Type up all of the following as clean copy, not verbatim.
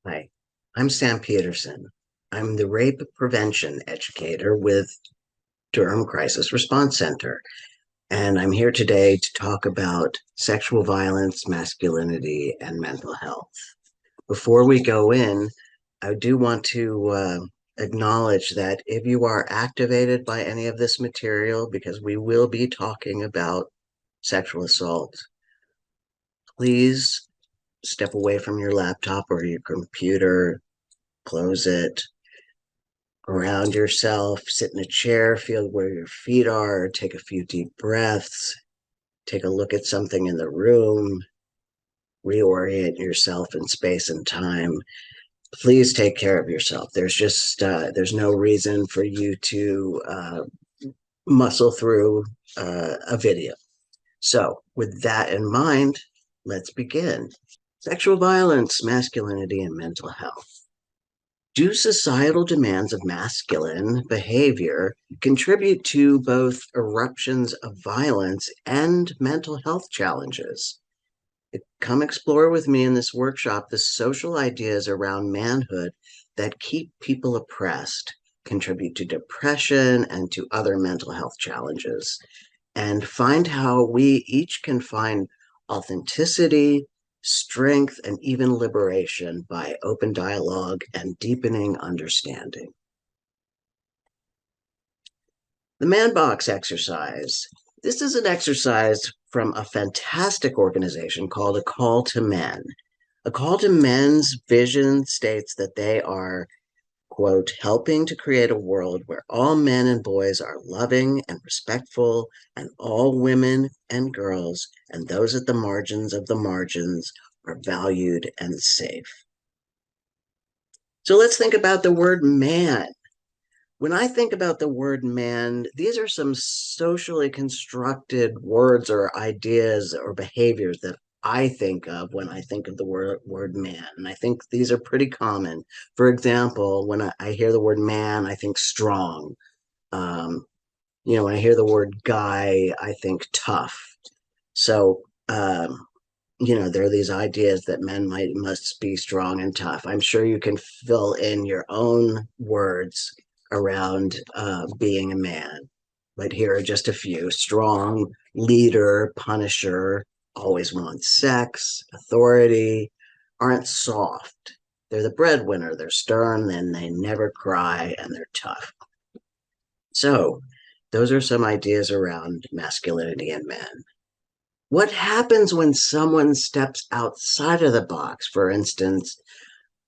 Hi, I'm Sam Peterson. I'm the rape prevention educator with Durham Crisis Response Center, and I'm here today to talk about sexual violence, masculinity, and mental health. Before we go in, I do want to acknowledge that if you are activated by any of this material, because we will be talking about sexual assault, please step away from your laptop or your computer, close it, ground yourself, sit in a chair, feel where your feet are, take a few deep breaths, take a look at something in the room, reorient yourself in space and time. Please take care of yourself. There's no reason for you to muscle through a video. So, with that in mind, let's begin. Sexual violence, masculinity, and mental health. Do societal demands of masculine behavior contribute to both eruptions of violence and mental health challenges? Come explore with me in this workshop the social ideas around manhood that keep people oppressed, contribute to depression and to other mental health challenges, and find how we each can find authenticity, strength, and even liberation by open dialogue and deepening understanding. The man box exercise. This is an exercise from a fantastic organization called A Call to Men. A Call to Men's vision states that they are, quote, helping to create a world where all men and boys are loving and respectful, and all women and girls and those at the margins of the margins are valued and safe. So let's think about the word man. When I think about the word man, these are some socially constructed words or ideas or behaviors that I think of when I think of the word man. And I think these are pretty common. For example, when I hear the word man, I think strong. Um, when I hear the word guy, I think tough. So, there are these ideas that men must be strong and tough. I'm sure you can fill in your own words around being a man, but here are just a few: strong, leader, punisher, always wants sex, authority, aren't soft. They're the breadwinner. They're stern, and they never cry, and they're tough. So, those are some ideas around masculinity in men. What happens when someone steps outside of the box? For instance,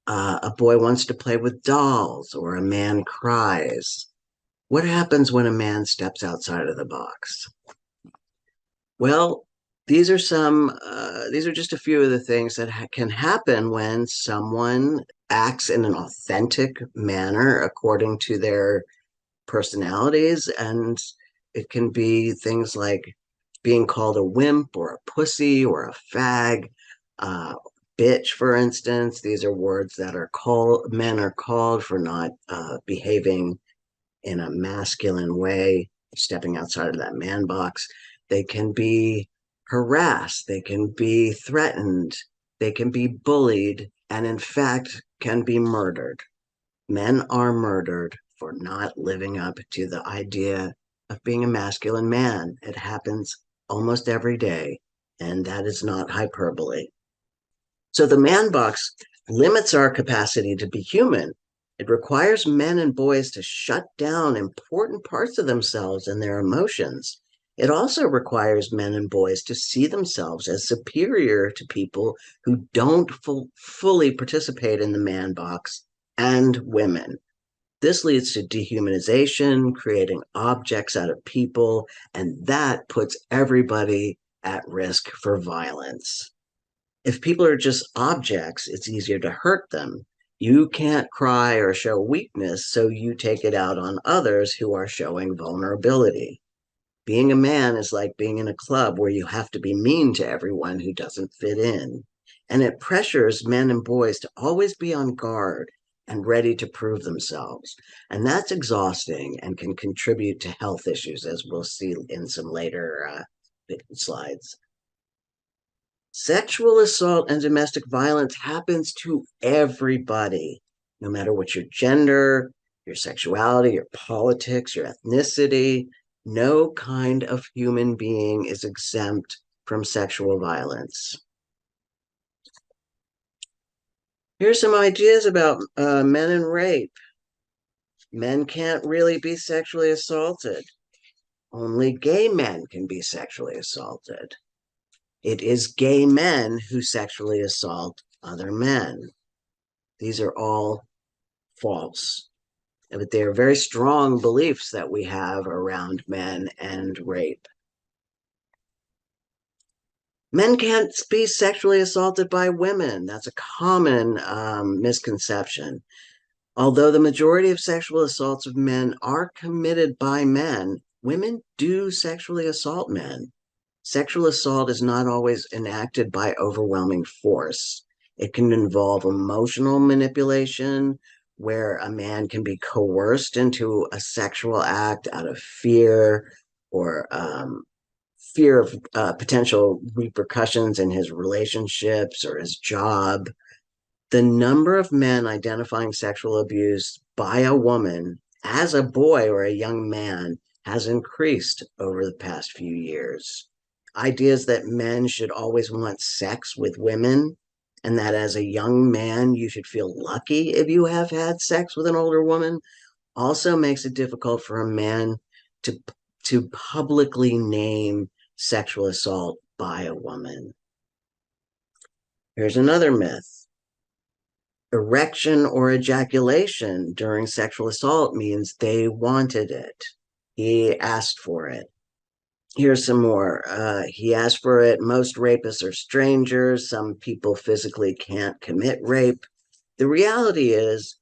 a boy wants to play with dolls or a man cries. What happens when a man steps outside of the box? Well, these are just a few of the things that can happen when someone acts in an authentic manner according to their personalities. And it can be things like being called a wimp or a pussy or a fag, uh, bitch, for instance. These are words that men are called for not behaving in a masculine way, stepping outside of that man box. They can be harassed, they can be threatened, they can be bullied, and in fact, can be murdered. Men are murdered for not living up to the idea of being a masculine man. It happens almost every day, and that is not hyperbole. So the man box limits our capacity to be human. It requires men and boys to shut down important parts of themselves and their emotions. It also requires men and boys to see themselves as superior to people who don't fully participate in the man box and women. This leads to dehumanization, creating objects out of people, and that puts everybody at risk for violence. If people are just objects, it's easier to hurt them. You can't cry or show weakness, so you take it out on others who are showing vulnerability. Being a man is like being in a club where you have to be mean to everyone who doesn't fit in. And it pressures men and boys to always be on guard and ready to prove themselves. And that's exhausting and can contribute to health issues, as we'll see in some later slides. Sexual assault and domestic violence happens to everybody, no matter what your gender, your sexuality, your politics, your ethnicity. No kind of human being is exempt from sexual violence. Here's some ideas about men and rape. Men can't really be sexually assaulted. Only gay men can be sexually assaulted. It is gay men who sexually assault other men. These are all false. But they are very strong beliefs that we have around men and rape. Men can't be sexually assaulted by women. That's a common misconception. Although the majority of sexual assaults of men are committed by men, women do sexually assault men. Sexual assault is not always enacted by overwhelming force. It can involve emotional manipulation, where a man can be coerced into a sexual act out of fear or fear of potential repercussions in his relationships or his job. The number of men identifying sexual abuse by a woman as a boy or a young man has increased over the past few years. Ideas that men should always want sex with women, and that as a young man you should feel lucky if you have had sex with an older woman, also makes it difficult for a man to publicly name sexual assault by a woman. Here's another myth. Erection or ejaculation during sexual assault means they wanted it. He asked for it. Here's some more. He asked for it. Most rapists are strangers. Some people physically can't commit rape. The reality is,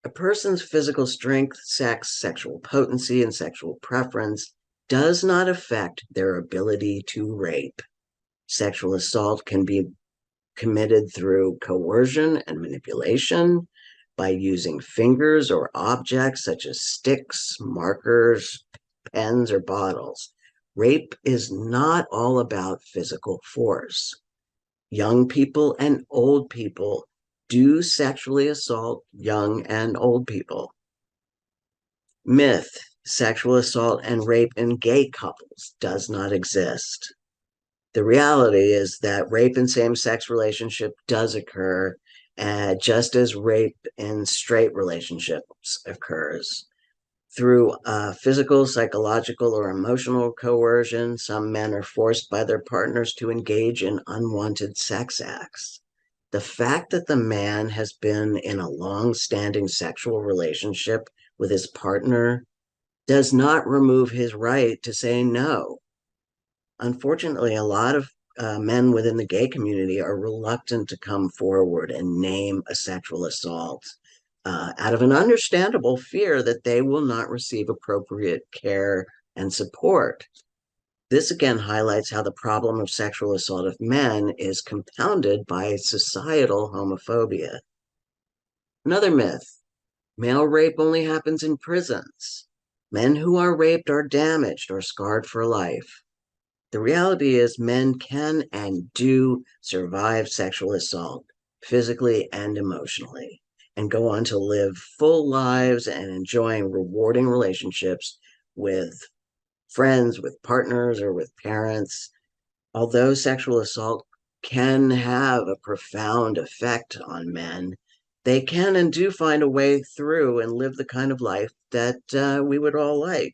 a person's physical strength, sex, sexual potency, and sexual preference does not affect their ability to rape. Sexual assault can be committed through coercion and manipulation by using fingers or objects such as sticks, markers, pens, or bottles. Rape is not all about physical force. Young people and old people do sexually assault young and old people. Myth: sexual assault and rape in gay couples does not exist. The reality is that rape in same-sex relationship does occur, just as rape in straight relationships occurs. Through physical, psychological, or emotional coercion, some men are forced by their partners to engage in unwanted sex acts. The fact that the man has been in a long-standing sexual relationship with his partner does not remove his right to say no. Unfortunately, a lot of men within the gay community are reluctant to come forward and name a sexual assault out of an understandable fear that they will not receive appropriate care and support. This again highlights how the problem of sexual assault of men is compounded by societal homophobia. Another myth: male rape only happens in prisons. Men who are raped are damaged or scarred for life. The reality is, men can and do survive sexual assault physically and emotionally, and go on to live full lives and enjoying rewarding relationships with friends, with partners, or with parents. Although sexual assault can have a profound effect on men, they can and do find a way through and live the kind of life that we would all like.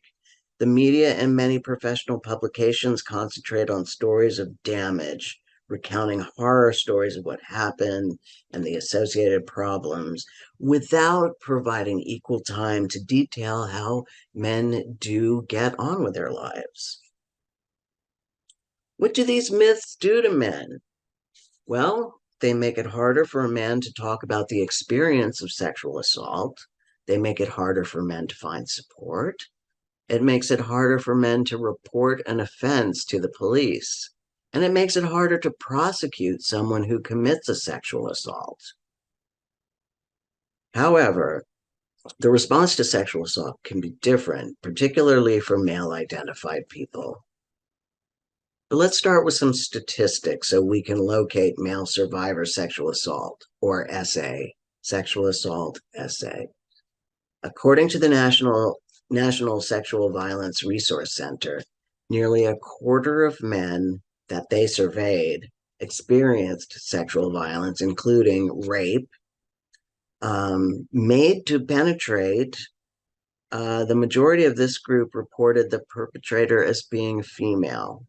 The media and many professional publications concentrate on stories of damage, recounting horror stories of what happened and the associated problems, without providing equal time to detail how men do get on with their lives. What do these myths do to men? Well, they make it harder for a man to talk about the experience of sexual assault. They make it harder for men to find support. It makes it harder for men to report an offense to the police. And it makes it harder to prosecute someone who commits a sexual assault. However, the response to sexual assault can be different, particularly for male identified people. But let's start with some statistics so we can locate male survivor sexual assault, or SA, sexual assault SA. According to the National Sexual Violence Resource Center, nearly a quarter of men that they surveyed experienced sexual violence, including rape, made to penetrate. The majority of this group reported the perpetrator as being female.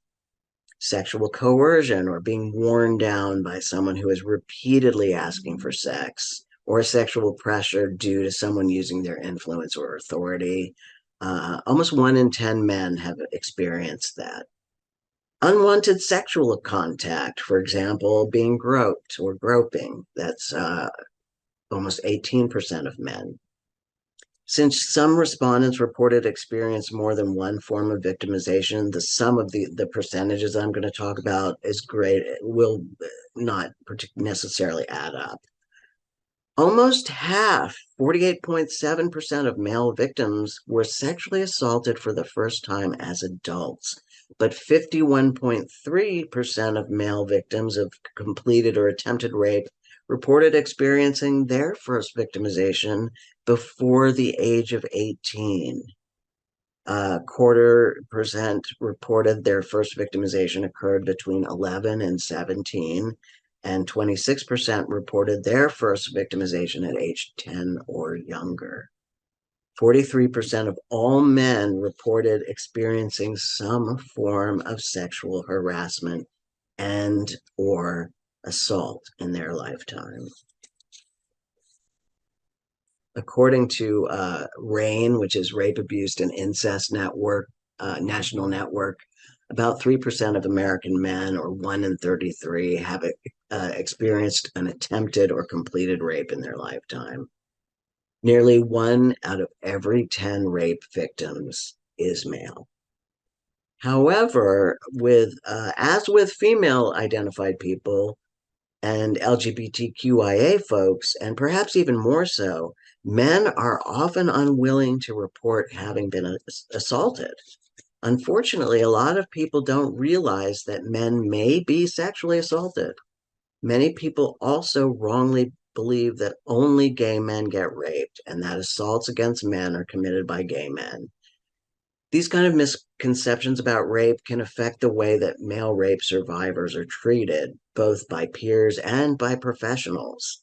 Sexual coercion, or being worn down by someone who is repeatedly asking for sex, or sexual pressure due to someone using their influence or authority. Almost 1 in 10 men have experienced that. Unwanted sexual contact, for example, being groped or groping, that's almost 18% of men. Since some respondents reported experience more than one form of victimization, the sum of the percentages I'm going to talk about is great. It will not necessarily add up. Almost half, 48.7% of male victims were sexually assaulted for the first time as adults, but 51.3% of male victims of completed or attempted rape reported experiencing their first victimization before the age of 18. Quarter percent reported their first victimization occurred between 11 and 17, and 26% reported their first victimization at age 10 or younger. 43% of all men reported experiencing some form of sexual harassment and or assault in their lifetime. According to RAIN, which is Rape, Abuse, and Incest Network, National Network, about 3% of American men, or 1 in 33, have experienced an attempted or completed rape in their lifetime. Nearly 1 out of every 10 rape victims is male. However, as with female identified people and LGBTQIA folks, and perhaps even more so, men are often unwilling to report having been assaulted. Unfortunately, a lot of people don't realize that men may be sexually assaulted. Many people also wrongly believe that only gay men get raped and that assaults against men are committed by gay men. These kind of misconceptions about rape can affect the way that male rape survivors are treated, both by peers and by professionals.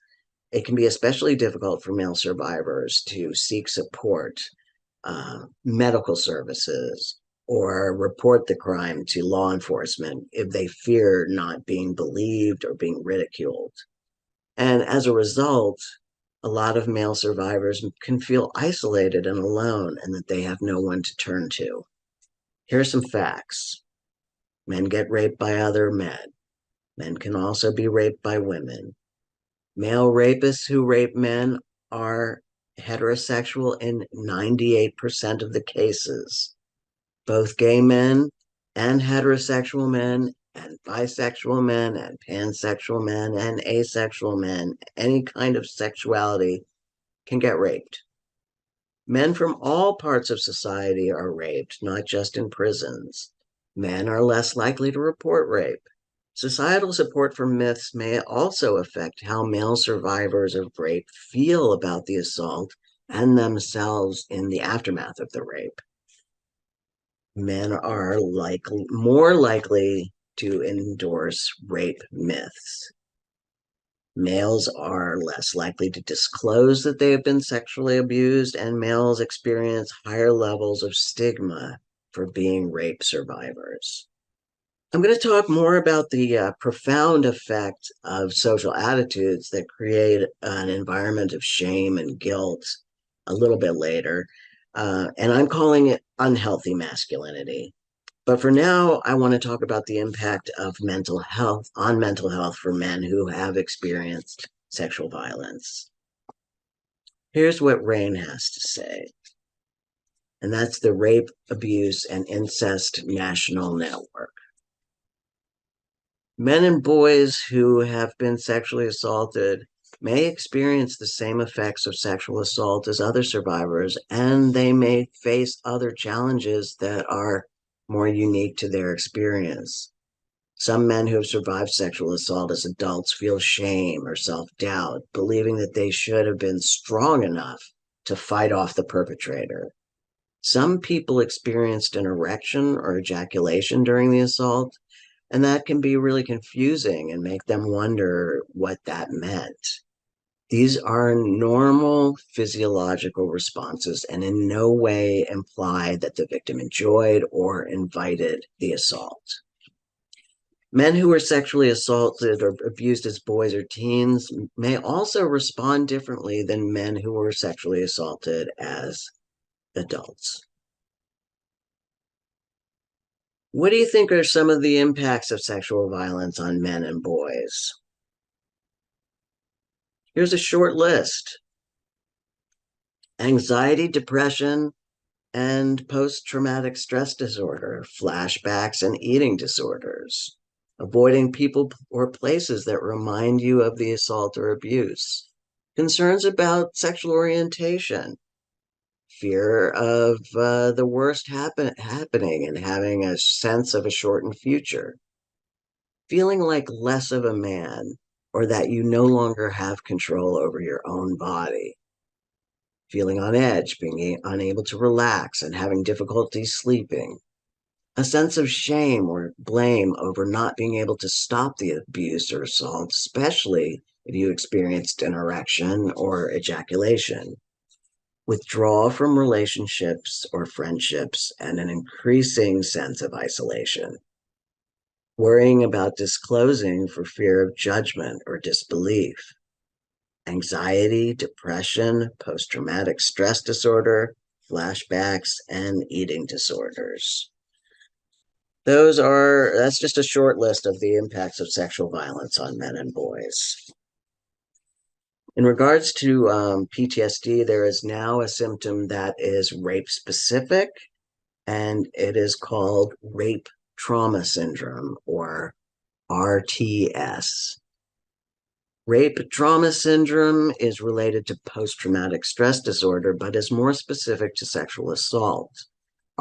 It can be especially difficult for male survivors to seek support, medical services, or report the crime to law enforcement if they fear not being believed or being ridiculed. And as a result, a lot of male survivors can feel isolated and alone and that they have no one to turn to. Here are some facts. Men get raped by other men. Men can also be raped by women. Male rapists who rape men are heterosexual in 98% of the cases. Both gay men and heterosexual men and bisexual men and pansexual men and asexual men, any kind of sexuality, can get raped. Men from all parts of society are raped, not just in prisons. Men are less likely to report rape. Societal support for myths may also affect how male survivors of rape feel about the assault and themselves in the aftermath of the rape. Men are more likely to endorse rape myths. Males are less likely to disclose that they have been sexually abused, and males experience higher levels of stigma for being rape survivors. I'm going to talk more about the profound effect of social attitudes that create an environment of shame and guilt a little bit later. And I'm calling it unhealthy masculinity. But for now, I want to talk about the impact of mental health for men who have experienced sexual violence. Here's what RAIN has to say, and that's the Rape, Abuse, and Incest National Network. Men and boys who have been sexually assaulted may experience the same effects of sexual assault as other survivors, and they may face other challenges that are more unique to their experience. Some men who have survived sexual assault as adults feel shame or self doubt, believing that they should have been strong enough to fight off the perpetrator. Some people experienced an erection or ejaculation during the assault, and that can be really confusing and make them wonder what that meant. These are normal physiological responses and in no way imply that the victim enjoyed or invited the assault. Men who were sexually assaulted or abused as boys or teens may also respond differently than men who were sexually assaulted as adults. What do you think are some of the impacts of sexual violence on men and boys? Here's a short list: anxiety, depression, and post traumatic stress disorder, flashbacks, and eating disorders, avoiding people or places that remind you of the assault or abuse, concerns about sexual orientation, fear of the worst happening and having a sense of a shortened future, feeling like less of a man or that you no longer have control over your own body, feeling on edge, being unable to relax, and having difficulty sleeping, a sense of shame or blame over not being able to stop the abuse or assault, especially if you experienced an erection or ejaculation, withdrawal from relationships or friendships, and an increasing sense of isolation, worrying about disclosing for fear of judgment or disbelief, anxiety, depression, post traumatic stress disorder, flashbacks, and eating disorders. That's just a short list of the impacts of sexual violence on men and boys. In regards to PTSD, there is now a symptom that is rape specific, and it is called rape trauma syndrome, or RTS. Rape trauma syndrome is related to post traumatic stress disorder, but is more specific to sexual assault.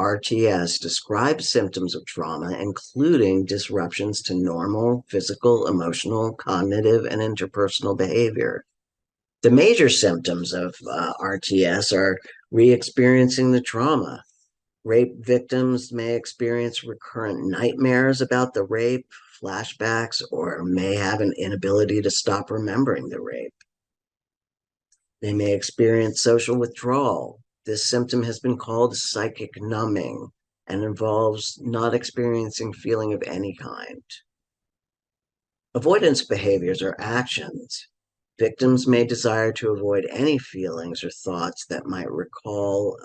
RTS describes symptoms of trauma, including disruptions to normal physical, emotional, cognitive, and interpersonal behavior. The major symptoms of RTS are re experiencing the trauma. Rape victims may experience recurrent nightmares about the rape, flashbacks, or may have an inability to stop remembering the rape. They may experience social withdrawal. This symptom has been called psychic numbing and involves not experiencing feeling of any kind. Avoidance behaviors or actions. Victims may desire to avoid any feelings or thoughts that might recall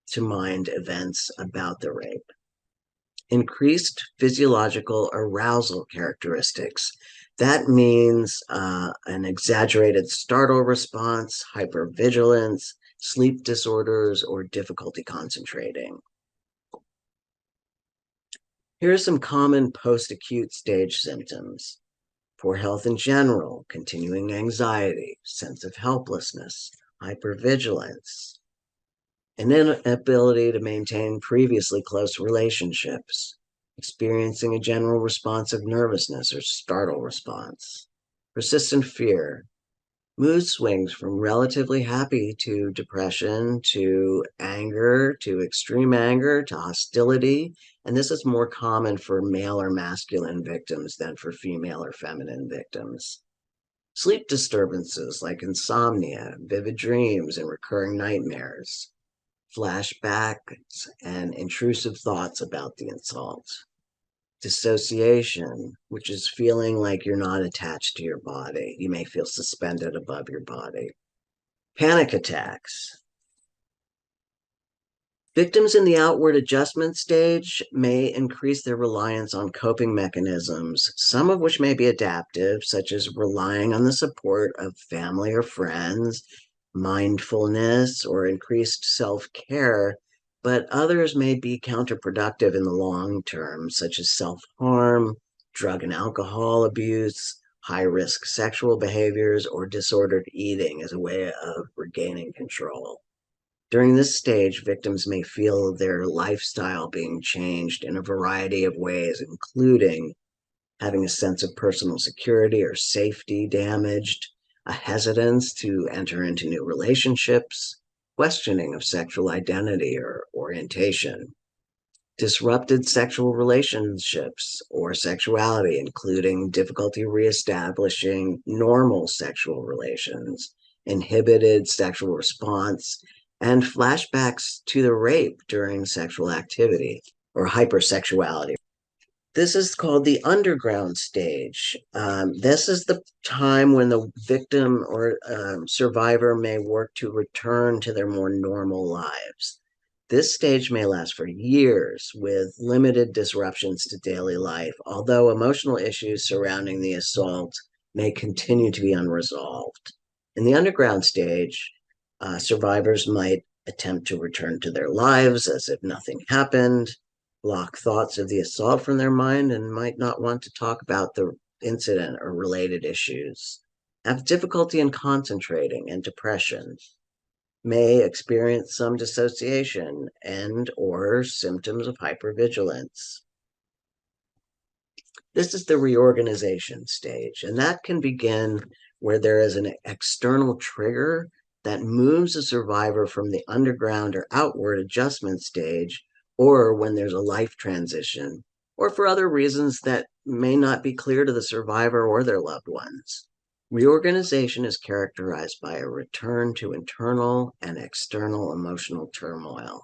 to mind events about the rape. Increased physiological arousal characteristics. That means an exaggerated startle response, hypervigilance, sleep disorders, or difficulty concentrating. Here are some common post-acute stage symptoms: poor health in general, continuing anxiety, sense of helplessness, hypervigilance, an inability to maintain previously close relationships, experiencing a general response of nervousness or startle response, persistent fear, mood swings from relatively happy to depression to anger to extreme anger to hostility. And this is more common for male or masculine victims than for female or feminine victims. Sleep disturbances like insomnia, vivid dreams, and recurring nightmares, flashbacks, and intrusive thoughts about the assault. Dissociation, which is feeling like you're not attached to your body. You may feel suspended above your body. Panic attacks. Victims in the outward adjustment stage may increase their reliance on coping mechanisms, some of which may be adaptive, such as relying on the support of family or friends, mindfulness, or increased self-care, but others may be counterproductive in the long term, such as self-harm, drug and alcohol abuse, high-risk sexual behaviors, or disordered eating as a way of regaining control. During this stage, victims may feel their lifestyle being changed in a variety of ways, including having a sense of personal security or safety damaged, a hesitance to enter into new relationships, questioning of sexual identity or orientation, disrupted sexual relationships or sexuality, including difficulty reestablishing normal sexual relations, inhibited sexual response, and flashbacks to the rape during sexual activity or hypersexuality. This is called the underground stage. This is the time when the victim or survivor may work to return to their more normal lives. This stage may last for years with limited disruptions to daily life, although emotional issues surrounding the assault may continue to be unresolved. In the underground stage, survivors might attempt to return to their lives as if nothing happened, block thoughts of the assault from their mind, and might not want to talk about the incident or related issues, have difficulty in concentrating and depression, may experience some dissociation and or symptoms of hypervigilance. This is the reorganization stage, and that can begin where there is an external trigger that moves a survivor from the underground or outward adjustment stage, or when there's a life transition, or for other reasons that may not be clear to the survivor or their loved ones. Reorganization is characterized by a return to internal and external emotional turmoil.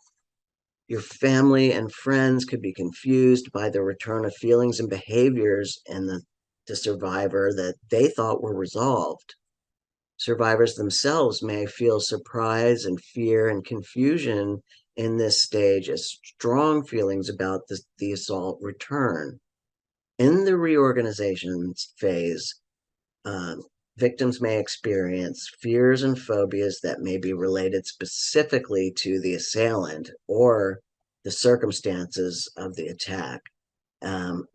Your family and friends could be confused by the return of feelings and behaviors in the survivor that they thought were resolved. Survivors themselves may feel surprise and fear and confusion in this stage as strong feelings about the assault return. In the reorganization phase, victims may experience fears and phobias that may be related specifically to the assailant or the circumstances of the attack,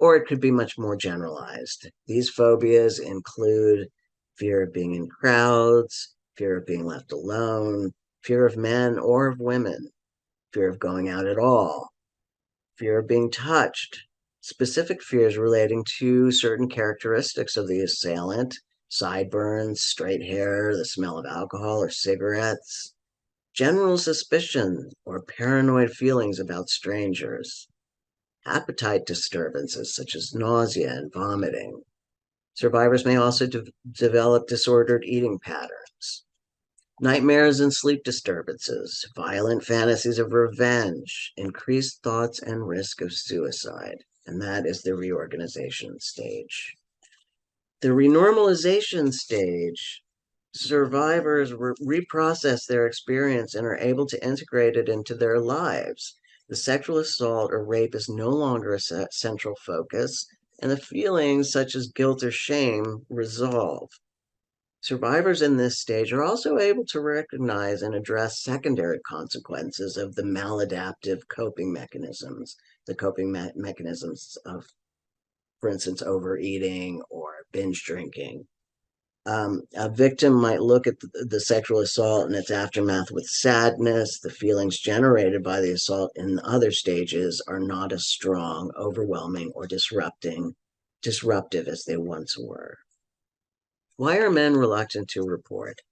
or it could be much more generalized. These phobias include fear of being in crowds, fear of being left alone, fear of men or of women, fear of going out at all, fear of being touched, specific fears relating to certain characteristics of the assailant, sideburns, straight hair, the smell of alcohol or cigarettes, general suspicion or paranoid feelings about strangers, appetite disturbances such as nausea and vomiting. Survivors may also develop disordered eating patterns, nightmares and sleep disturbances, violent fantasies of revenge, increased thoughts and risk of suicide. And that is the reorganization stage. The renormalization stage, survivors reprocess their experience and are able to integrate it into their lives. The sexual assault or rape is no longer a central focus, and the feelings such as guilt or shame resolve. Survivors in this stage are also able to recognize and address secondary consequences of the maladaptive coping mechanisms, the coping mechanisms of, for instance, overeating or binge drinking. A victim might look at the sexual assault and its aftermath with sadness. The feelings generated by the assault in other stages are not as strong, overwhelming, or disruptive as they once were. Why are men reluctant to report?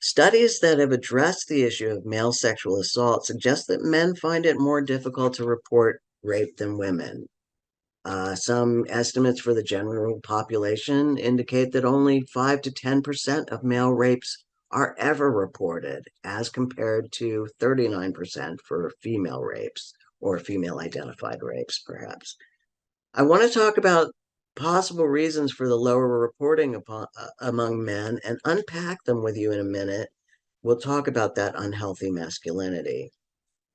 Studies that have addressed the issue of male sexual assault suggest that men find it more difficult to report rape than women. Some estimates for the general population indicate that only 5 to 10% of male rapes are ever reported, as compared to 39% for female rapes or female identified rapes, perhaps. I want to talk about possible reasons for the lower reporting among men and unpack them with you in a minute. We'll talk about that unhealthy masculinity.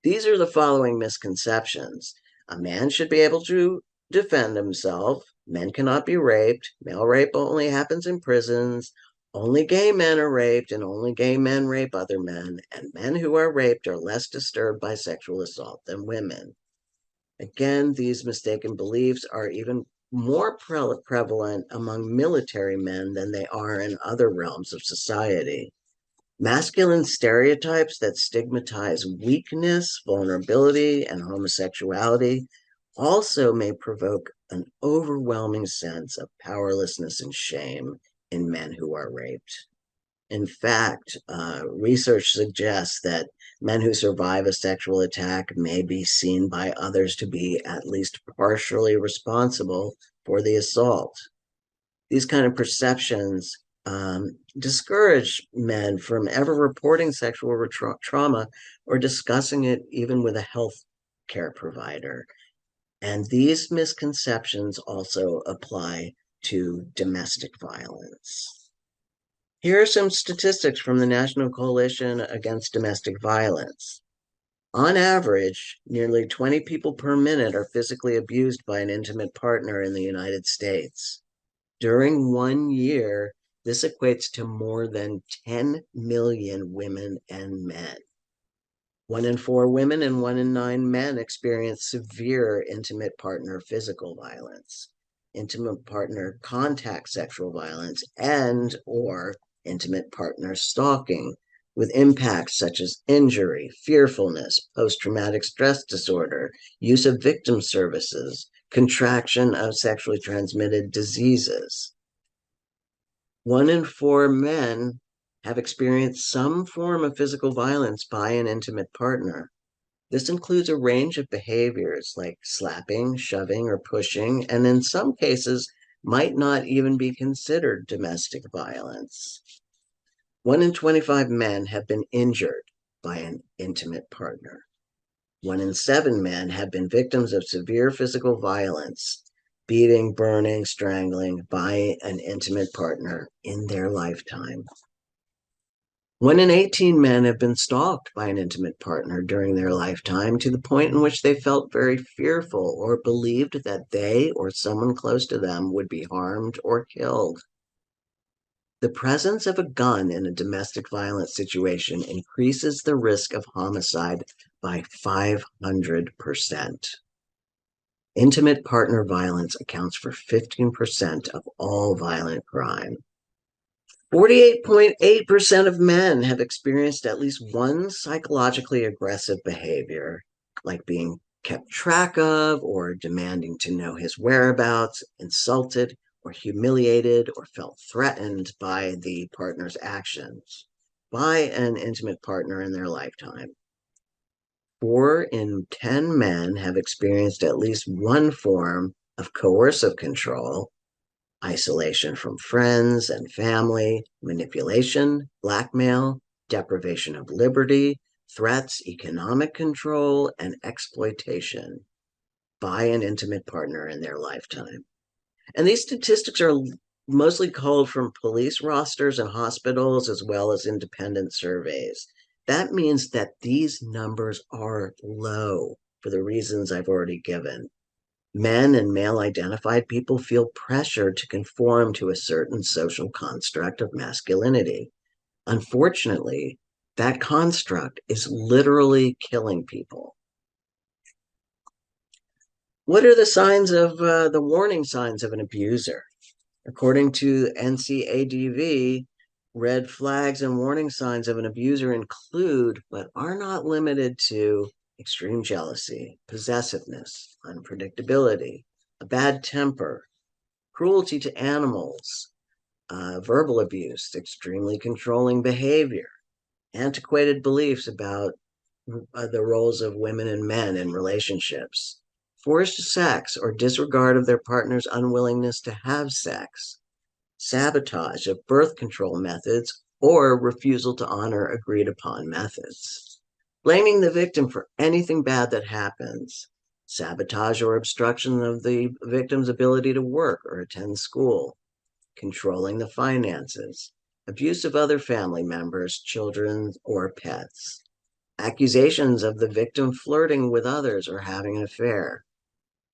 These are the following misconceptions. A man should be able to defend himself. Men cannot be raped. Male rape only happens in prisons. Only gay men are raped, and only gay men rape other men. And men who are raped are less disturbed by sexual assault than women. Again, these mistaken beliefs are even more prevalent among military men than they are in other realms of society. Masculine stereotypes that stigmatize weakness, vulnerability, and homosexuality also may provoke an overwhelming sense of powerlessness and shame in men who are raped. In fact, research suggests that men who survive a sexual attack may be seen by others to be at least partially responsible for the assault. These kind of perceptions discourage men from ever reporting sexual trauma or discussing it even with a health care provider. And these misconceptions also apply to domestic violence. Here are some statistics from the National Coalition Against Domestic Violence. On average, nearly 20 people per minute are physically abused by an intimate partner in the United States. During 1 year, this equates to more than 10 million women and men. 1 in 4 women and 1 in 9 men experience severe intimate partner physical violence, intimate partner contact sexual violence, and or intimate partner stalking, with impacts such as injury, fearfulness, post-traumatic stress disorder, use of victim services, contraction of sexually transmitted diseases. 1 in 4 men have experienced some form of physical violence by an intimate partner. This includes a range of behaviors like slapping, shoving, or pushing, and in some cases might not even be considered domestic violence. 1 in 25 men have been injured by an intimate partner. 1 in 7 men have been victims of severe physical violence, beating, burning, strangling by an intimate partner in their lifetime. 1 in 18 men have been stalked by an intimate partner during their lifetime to the point in which they felt very fearful or believed that they or someone close to them would be harmed or killed. The presence of a gun in a domestic violence situation increases the risk of homicide by 500%. Intimate partner violence accounts for 15% of all violent crime. 48.8% of men have experienced at least one psychologically aggressive behavior, like being kept track of or demanding to know his whereabouts, insulted or humiliated or felt threatened by the partner's actions by an intimate partner in their lifetime. 4 in 10 men have experienced at least one form of coercive control, isolation from friends and family, manipulation, blackmail, deprivation of liberty, threats, economic control, and exploitation by an intimate partner in their lifetime. And these statistics are mostly culled from police rosters and hospitals, as well as independent surveys. That means that these numbers are low for the reasons I've already given. Men and male identified people feel pressure to conform to a certain social construct of masculinity. Unfortunately, that construct is literally killing people. What are the warning signs of an abuser? According to NCADV, red flags and warning signs of an abuser include, but are not limited to, extreme jealousy, possessiveness, unpredictability, a bad temper, cruelty to animals, verbal abuse, extremely controlling behavior, antiquated beliefs about the roles of women and men in relationships, forced sex or disregard of their partner's unwillingness to have sex, sabotage of birth control methods, or refusal to honor agreed upon methods. Blaming the victim for anything bad that happens, sabotage or obstruction of the victim's ability to work or attend school, controlling the finances, abuse of other family members, children, or pets, accusations of the victim flirting with others or having an affair,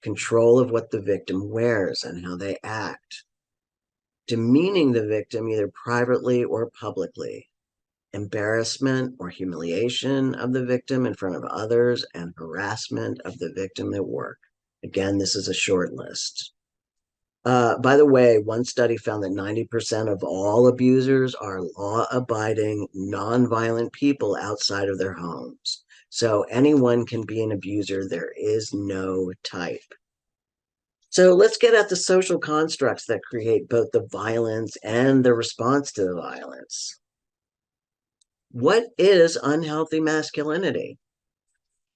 control of what the victim wears and how they act, demeaning the victim either privately or publicly, embarrassment or humiliation of the victim in front of others, and harassment of the victim at work. Again, this is a short list. By the way, one study found that 90% of all abusers are law abiding, nonviolent people outside of their homes. So anyone can be an abuser. There is no type. So let's get at the social constructs that create both the violence and the response to the violence. What is unhealthy masculinity?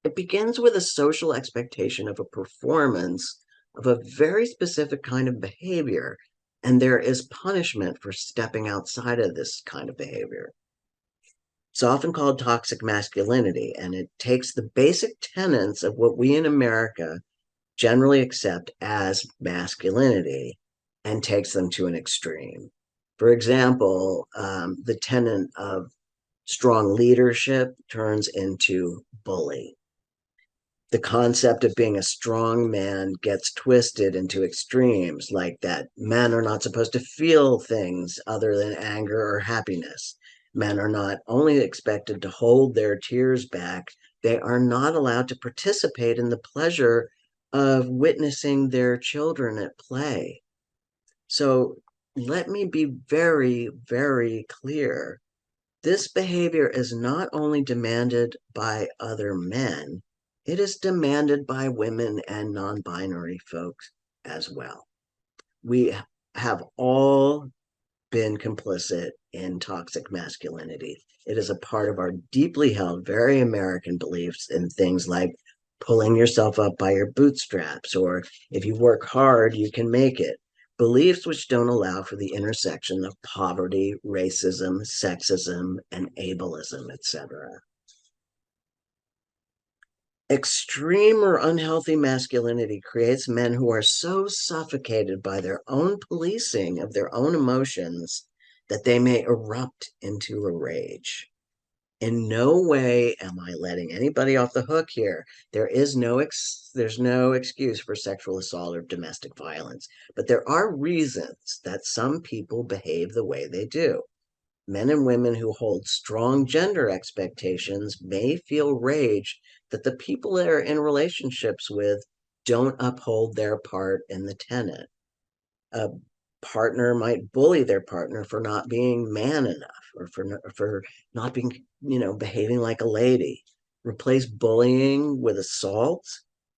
It begins with a social expectation of a performance of a very specific kind of behavior, and there is punishment for stepping outside of this kind of behavior. It's often called toxic masculinity, and it takes the basic tenets of what we in America generally accept as masculinity and takes them to an extreme. For example, the tenet of strong leadership turns into bully. The concept of being a strong man gets twisted into extremes, like that men are not supposed to feel things other than anger or happiness. Men are not only expected to hold their tears back, they are not allowed to participate in the pleasure of witnessing their children at play. So let me be very, very clear. This behavior is not only demanded by other men, it is demanded by women and non binary folks as well. We have all been complicit in toxic masculinity. It is a part of our deeply held, very American beliefs in things like pulling yourself up by your bootstraps, or if you work hard, you can make it. Beliefs which don't allow for the intersection of poverty, racism, sexism, and ableism, etc. Extreme or unhealthy masculinity creates men who are so suffocated by their own policing of their own emotions that they may erupt into a rage. In no way am I letting anybody off the hook here. There's no excuse for sexual assault or domestic violence, but there are reasons that some people behave the way they do. Men and women who hold strong gender expectations may feel rage that the people they're in relationships with don't uphold their part in the tenet. A partner might bully their partner for not being man enough, or for not being, behaving like a lady. Replace bullying with assault,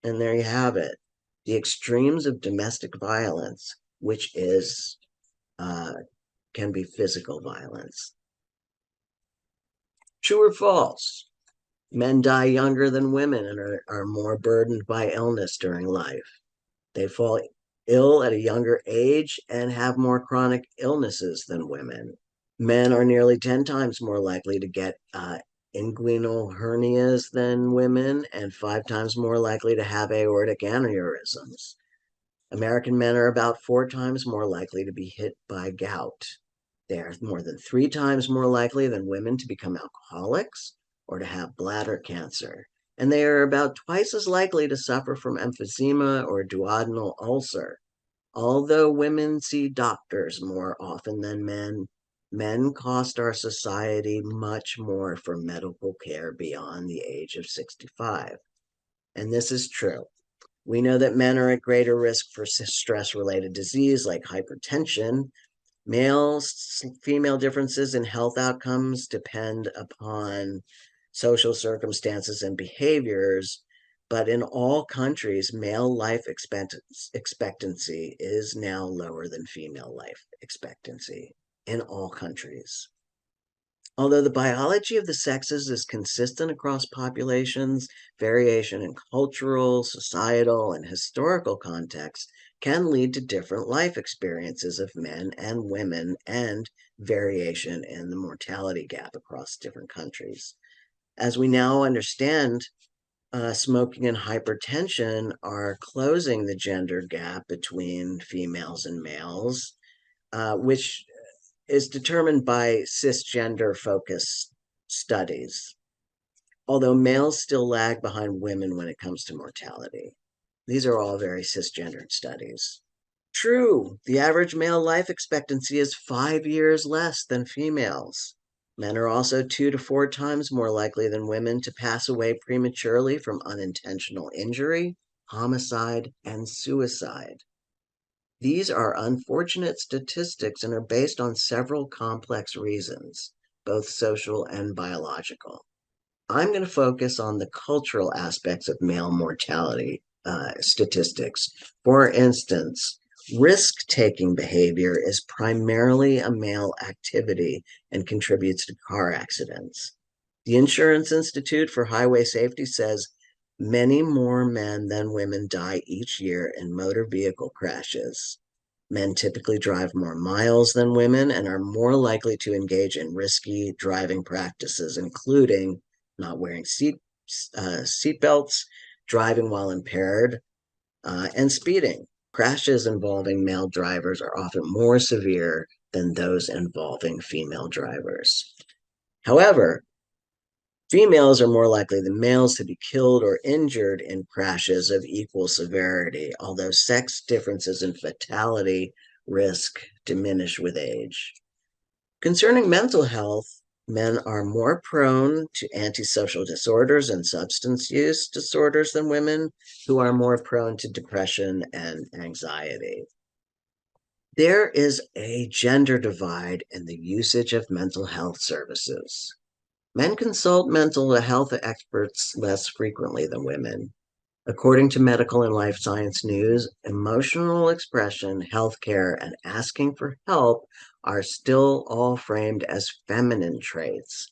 and there you have it. The extremes of domestic violence, which is uh, can be physical violence. True or false? Men die younger than women and are more burdened by illness during life. They fall ill at a younger age and have more chronic illnesses than women. Men are nearly 10 times more likely to get inguinal hernias than women and 5 times more likely to have aortic aneurysms. American men are about 4 times more likely to be hit by gout. They are more than 3 times more likely than women to become alcoholics or to have bladder cancer. And they are about twice as likely to suffer from emphysema or duodenal ulcer. Although women see doctors more often than men, men cost our society much more for medical care beyond the age of 65. And this is true. We know that men are at greater risk for stress related disease like hypertension. Male female differences in health outcomes depend upon social circumstances and behaviors, but in all countries, male life expectancy is now lower than female life expectancy in all countries. Although the biology of the sexes is consistent across populations, variation in cultural, societal, and historical contexts can lead to different life experiences of men and women and variation in the mortality gap across different countries. As we now understand, smoking and hypertension are closing the gender gap between females and males, which is determined by cisgender focused studies, although males still lag behind women when it comes to mortality. These are all very cisgendered studies. True, the average male life expectancy is 5 years less than females. Men are also 2 to 4 times more likely than women to pass away prematurely from unintentional injury, homicide, and suicide. These are unfortunate statistics and are based on several complex reasons, both social and biological. I'm going to focus on the cultural aspects of male mortality statistics. For instance, risk taking behavior is primarily a male activity and contributes to car accidents. The Insurance Institute for Highway Safety says many more men than women die each year in motor vehicle crashes. Men typically drive more miles than women and are more likely to engage in risky driving practices, including not wearing seat belts, driving while impaired, and speeding. Crashes involving male drivers are often more severe than those involving female drivers. However, females are more likely than males to be killed or injured in crashes of equal severity, although sex differences in fatality risk diminish with age. Concerning mental health, men are more prone to antisocial disorders and substance use disorders than women, who are more prone to depression and anxiety. There is a gender divide in the usage of mental health services. Men consult mental health experts less frequently than women. According to Medical and Life Science News, emotional expression, healthcare, and asking for help are still all framed as feminine traits.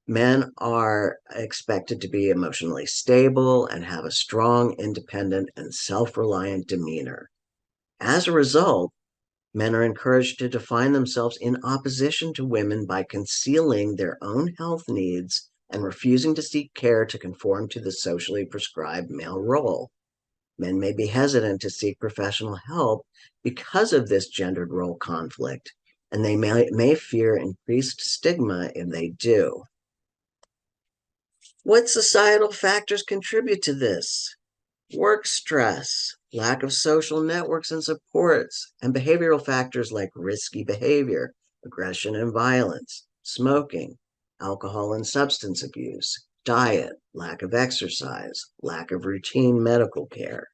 Men are expected to be emotionally stable and have a strong, independent, and self reliant demeanor. As a result, men are encouraged to define themselves in opposition to women by concealing their own health needs and refusing to seek care to conform to the socially prescribed male role. Men may be hesitant to seek professional help because of this gendered role conflict, and they may fear increased stigma if they do. What societal factors contribute to this? Work stress, lack of social networks and supports, and behavioral factors like risky behavior, aggression and violence, smoking, alcohol and substance abuse, diet, lack of exercise, lack of routine medical care.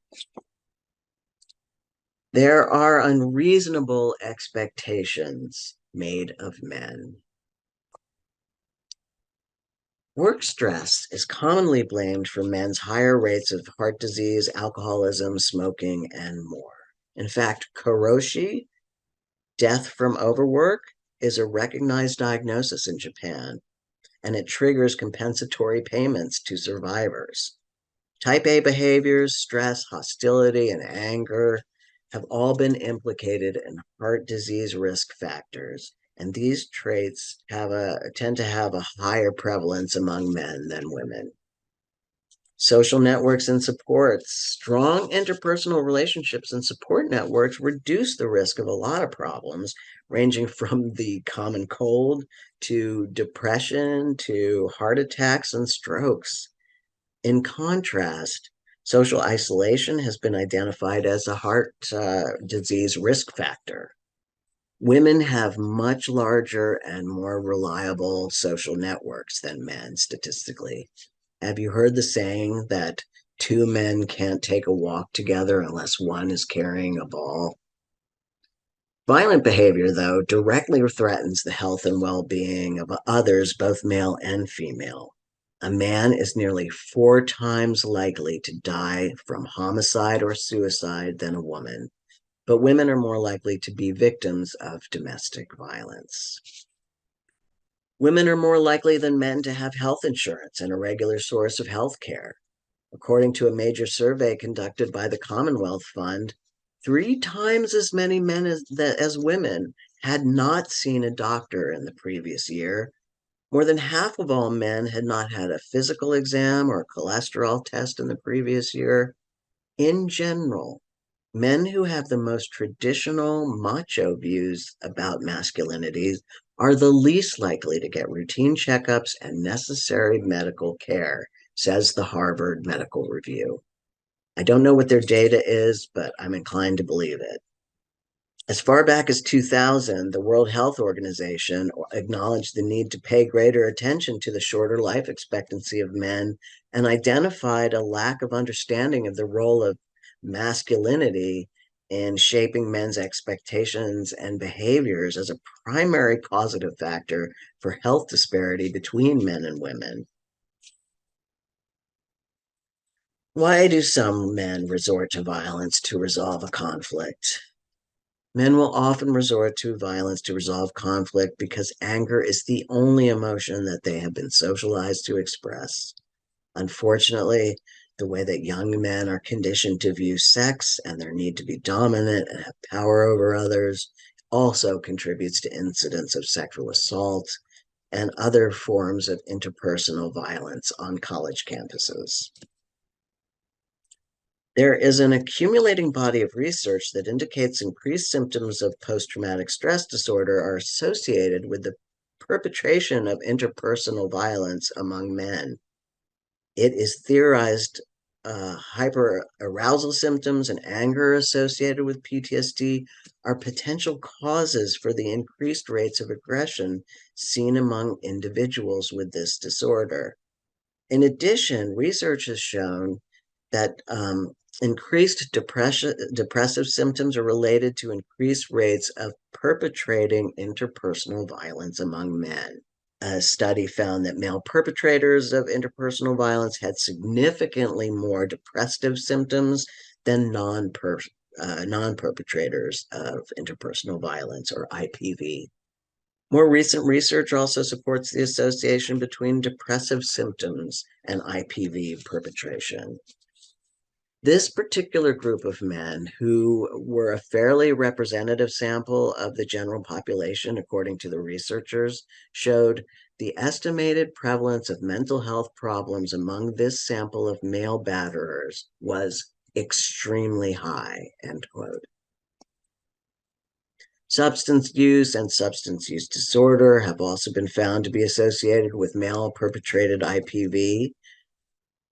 There are unreasonable expectations made of men. Work stress is commonly blamed for men's higher rates of heart disease, alcoholism, smoking, and more. In fact, karoshi, death from overwork, is a recognized diagnosis in Japan, and it triggers compensatory payments to survivors. Type A behaviors, stress, hostility, and anger have all been implicated in heart disease risk factors, and these traits tend to have a higher prevalence among men than women. Social networks and supports. Strong interpersonal relationships and support networks reduce the risk of a lot of problems, ranging from the common cold to depression to heart attacks and strokes. In contrast, social isolation has been identified as a heart disease risk factor. Women have much larger and more reliable social networks than men statistically. Have you heard the saying that two men can't take a walk together unless one is carrying a ball? Violent behavior, though, directly threatens the health and well being of others, both male and female. A man is nearly 4 times likely to die from homicide or suicide than a woman, but women are more likely to be victims of domestic violence. Women are more likely than men to have health insurance and a regular source of health care. According to a major survey conducted by the Commonwealth Fund, 3 times as many men as women had not seen a doctor in the previous year. More than half of all men had not had a physical exam or a cholesterol test in the previous year. In general, men who have the most traditional macho views about masculinity are the least likely to get routine checkups and necessary medical care, says the Harvard Medical Review. I don't know what their data is, but I'm inclined to believe it. As far back as 2000, the World Health Organization acknowledged the need to pay greater attention to the shorter life expectancy of men and identified a lack of understanding of the role of masculinity in shaping men's expectations and behaviors as a primary causative factor for health disparity between men and women. Why do some men resort to violence to resolve a conflict? Men will often resort to violence to resolve conflict because anger is the only emotion that they have been socialized to express. Unfortunately, the way that young men are conditioned to view sex and their need to be dominant and have power over others also contributes to incidents of sexual assault and other forms of interpersonal violence on college campuses. There is an accumulating body of research that indicates increased symptoms of post-traumatic stress disorder are associated with the perpetration of interpersonal violence among men. It is theorized hyperarousal symptoms and anger associated with PTSD are potential causes for the increased rates of aggression seen among individuals with this disorder. In addition, research has shown that increased depressive symptoms are related to increased rates of perpetrating interpersonal violence among men. A study found that male perpetrators of interpersonal violence had significantly more depressive symptoms than non-perpetrators of interpersonal violence, or IPV. More recent research also supports the association between depressive symptoms and IPV perpetration. This particular group of men, who were a fairly representative sample of the general population, according to the researchers, showed the estimated prevalence of mental health problems among this sample of male batterers was extremely high, end quote. Substance use and substance use disorder have also been found to be associated with male perpetrated IPV.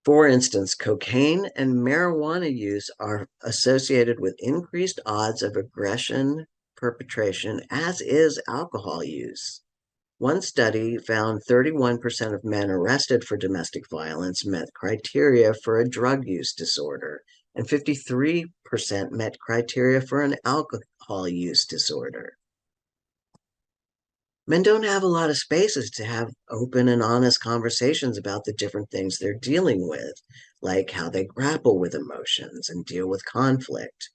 For instance, cocaine and marijuana use are associated with increased odds of aggression perpetration, as is alcohol use. One study found 31% of men arrested for domestic violence met criteria for a drug use disorder, and 53% met criteria for an alcohol use disorder. Men don't have a lot of spaces to have open and honest conversations about the different things they're dealing with, like how they grapple with emotions and deal with conflict.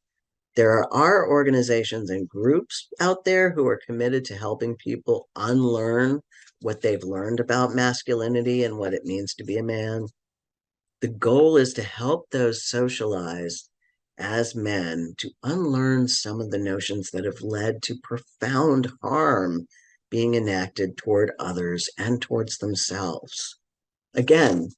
There are organizations and groups out there who are committed to helping people unlearn what they've learned about masculinity and what it means to be a man. The goal is to help those socialized as men to unlearn some of the notions that have led to profound harm being enacted toward others and towards themselves. Again,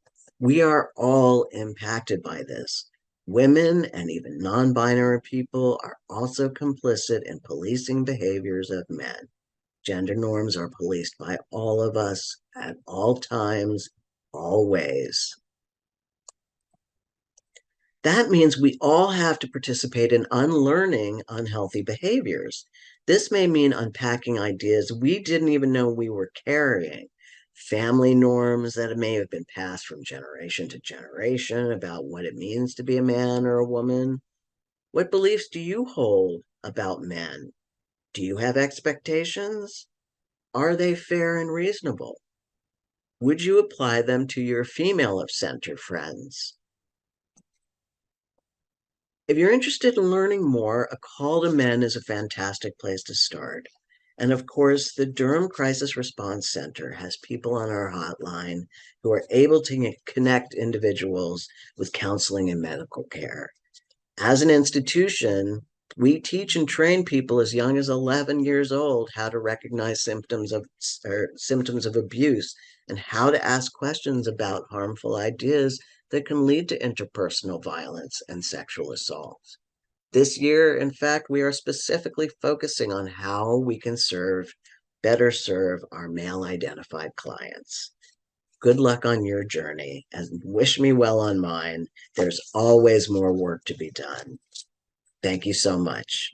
we are all impacted by this. Women and even non-binary people are also complicit in policing behaviors of men. Gender norms are policed by all of us at all times, all ways. That means we all have to participate in unlearning unhealthy behaviors. This may mean unpacking ideas we didn't even know we were carrying, family norms that may have been passed from generation to generation about what it means to be a man or a woman. What beliefs do you hold about men? Do you have expectations? Are they fair and reasonable? Would you apply them to your female of center friends? If you're interested in learning more, A Call to Men is a fantastic place to start. And of course, the Durham Crisis Response Center has people on our hotline who are able to connect individuals with counseling and medical care. As an institution, we teach and train people as young as 11 years old how to recognize symptoms of abuse and how to ask questions about harmful ideas that can lead to interpersonal violence and sexual assault. This year, in fact, we are specifically focusing on how we can better serve our male identified clients. Good luck on your journey and wish me well on mine. There's always more work to be done. Thank you so much.